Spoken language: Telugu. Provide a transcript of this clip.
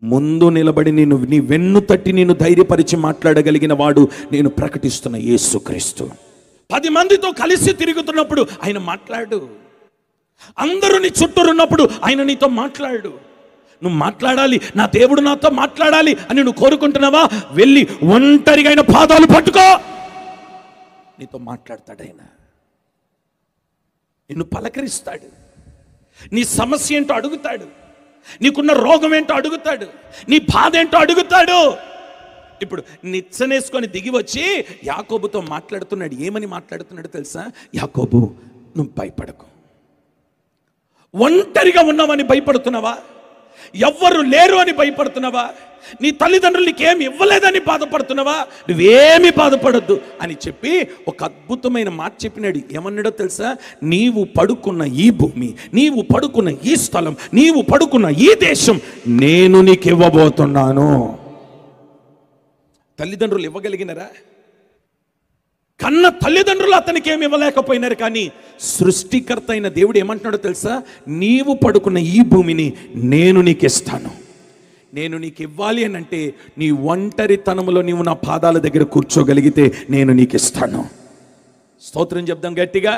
ముందు నిలబడి నీ వెన్ను తట్టి నేను ధైర్యపరిచి మాట్లాడగలిగిన వాడు నేను ప్రకటిస్తున్న యేసుక్రీస్తు. 10 మందితో కలిసి తిరుగుతున్నప్పుడు ఆయన మాట్లాడు. అందరూ నీ చుట్టూ ఉన్నప్పుడు ఆయన నీతో మాట్లాడు. నువ్వు మాట్లాడాలి, నా దేవుడు నాతో మాట్లాడాలి అని నువ్వు కోరుకుంటున్నావా? వెళ్ళి ఒంటరిగా ఆయన పాదాలు పట్టుకో, నీతో మాట్లాడతాడు. ఆయన నిన్ను పలకరిస్తాడు. నీ సమస్య ఏంటో అడుగుతాడు, నీకున్న రోగం ఏంటో అడుగుతాడు, నీ బాధ ఏంటో అడుగుతాడు. ఇప్పుడు నిచ్చెనేసుకొని దిగి వచ్చి యాకోబుతో మాట్లాడుతున్నాడు. ఏమని మాట్లాడుతున్నాడు తెలుసా? యాకోబు, నువ్వు భయపడకు. ఒంటరిగా ఉన్నావని భయపడుతున్నావా? ఎవ్వరు లేరు అని భయపడుతున్నావా? నీ తల్లిదండ్రులు నీకేమి ఇవ్వలేదని బాధపడుతున్నావా? నువ్వేమి బాధపడద్దు అని చెప్పి ఒక అద్భుతమైన మాట చెప్పినాడు. ఏమన్నాడో తెలుసా? నీవు పడుకున్న ఈ భూమి, నీవు పడుకున్న ఈ స్థలం, నీవు పడుకున్న ఈ దేశం నేను నీకు ఇవ్వబోతున్నాను. తల్లిదండ్రులు ఇవ్వగలిగినరా? కన్న తల్లిదండ్రులు అతనికి ఏమి ఇవ్వలేకపోయినారు. కానీ సృష్టికర్త అయిన దేవుడు ఏమంటున్నాడో తెలుసా? నీవు పడుకున్న ఈ భూమిని నేను నీకు ఇస్తాను. నేను నీకు ఇవ్వాలి అని అంటే నీ ఒంటరితనంలో నీవు నా పాదాల దగ్గర కూర్చోగలిగితే నేను నీకు ఇస్తాను. స్తోత్రం చెప్దాం గట్టిగా.